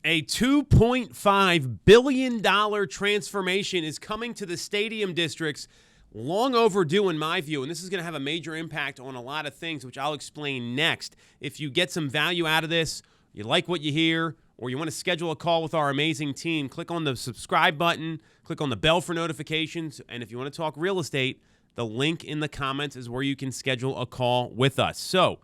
A $2.5 billion transformation is coming to the stadium districts, long overdue in my view, and this is going to have a major impact on a lot of things, which I'll explain next. If you get some value out of this, you like what you hear, or you want to schedule a call with our amazing team, click on the subscribe button, click on the bell for notifications, and if you want to talk real estate, the link in the comments is where you can schedule a call with us. So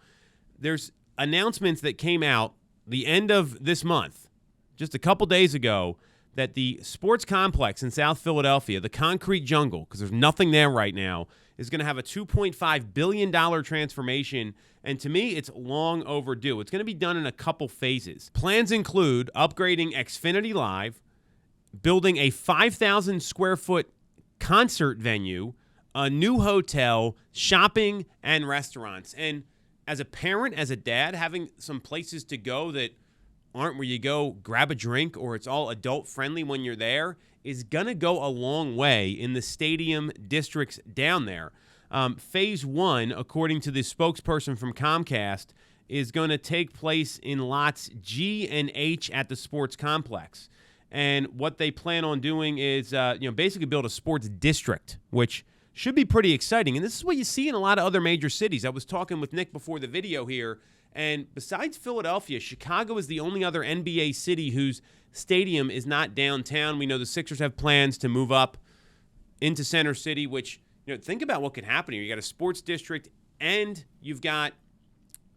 there's announcements that came out the end of this month, just a couple days ago, that the sports complex in South Philadelphia, the concrete jungle, because there's nothing there right now, is going to have a $2.5 billion transformation. And to me, it's long overdue. It's going to be done in a couple phases. Plans include upgrading Xfinity Live, building a 5,000 square foot concert venue, a new hotel, shopping, and restaurants. And as a parent, as a dad, having some places to go that aren't where you go grab a drink or it's all adult friendly when you're there is going to go a long way in the stadium districts down there. Phase 1, according to the spokesperson from Comcast, is going to take place in lots G and H at the sports complex. And what they plan on doing is basically build a sports district, which should be pretty exciting. And this is what you see in a lot of other major cities. I was talking with Nick before the video here, and besides Philadelphia, Chicago is the only other NBA city whose stadium is not downtown. We know the Sixers have plans to move up into Center City, which, think about what could happen here. You got a sports district and you've got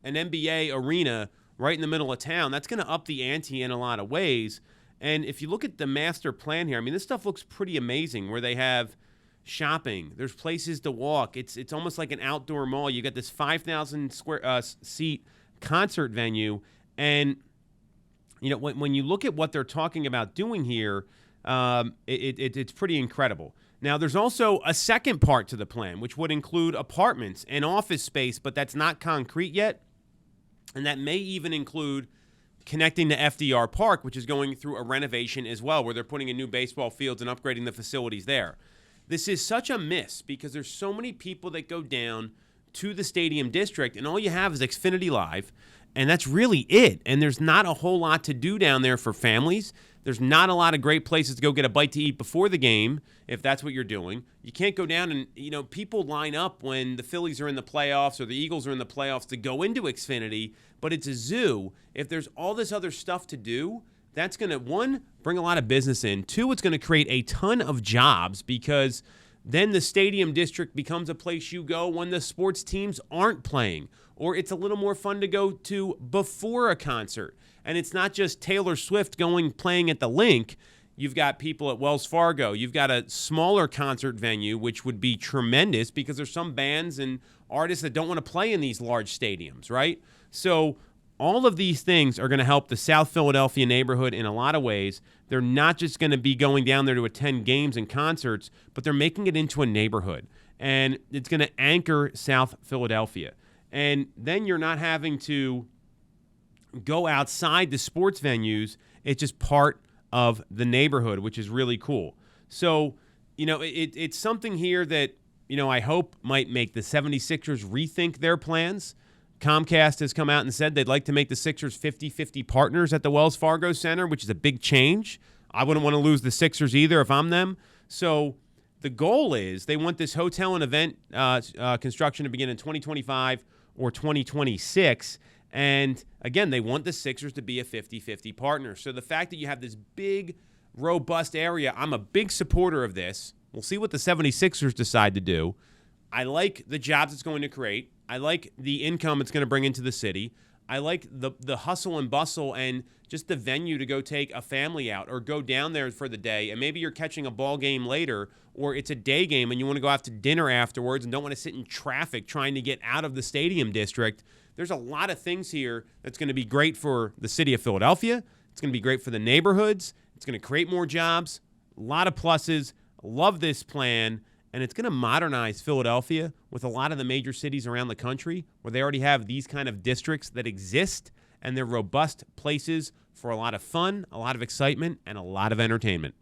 an NBA arena right in the middle of town. That's going to up the ante in a lot of ways. And if you look at the master plan here, this stuff looks pretty amazing where they have shopping. There's places to walk. It's almost like an outdoor mall. You got this 5,000 square seat concert venue, and when you look at what they're talking about doing here, it's pretty incredible. Now, there's also a second part to the plan, which would include apartments and office space, but that's not concrete yet, and that may even include connecting to FDR Park, which is going through a renovation as well, where they're putting in new baseball fields and upgrading the facilities there. This is such a miss because there's so many people that go down to the stadium district, and all you have is Xfinity Live, and that's really it. And there's not a whole lot to do down there for families. There's not a lot of great places to go get a bite to eat before the game, if that's what you're doing. You can't go down and, people line up when the Phillies are in the playoffs or the Eagles are in the playoffs to go into Xfinity, but it's a zoo. If there's all this other stuff to do, that's going to, one, bring a lot of business in. Two, it's going to create a ton of jobs because then the stadium district becomes a place you go when the sports teams aren't playing, or it's a little more fun to go to before a concert. And it's not just Taylor Swift playing at the Link. You've got people at Wells Fargo. You've got a smaller concert venue, which would be tremendous because there's some bands and artists that don't want to play in these large stadiums, right? So all of these things are going to help the South Philadelphia neighborhood in a lot of ways. They're not just going to be going down there to attend games and concerts, but they're making it into a neighborhood. And it's going to anchor South Philadelphia. And then you're not having to go outside the sports venues. It's just part of the neighborhood, which is really cool. So, it's something here that, I hope might make the 76ers rethink their plans. Comcast has come out and said they'd like to make the Sixers 50-50 partners at the Wells Fargo Center, which is a big change. I wouldn't want to lose the Sixers either if I'm them. So the goal is they want this hotel and event construction to begin in 2025 or 2026. And again, they want the Sixers to be a 50-50 partner. So the fact that you have this big, robust area, I'm a big supporter of this. We'll see what the 76ers decide to do. I like the jobs it's going to create. I like the income it's going to bring into the city. I like the hustle and bustle and just the venue to go take a family out or go down there for the day. And maybe you're catching a ball game later, or it's a day game and you want to go out to dinner afterwards and don't want to sit in traffic trying to get out of the stadium district. There's a lot of things here that's going to be great for the city of Philadelphia. It's going to be great for the neighborhoods. It's going to create more jobs. A lot of pluses. Love this plan. And it's going to modernize Philadelphia with a lot of the major cities around the country where they already have these kind of districts that exist, and they're robust places for a lot of fun, a lot of excitement, and a lot of entertainment.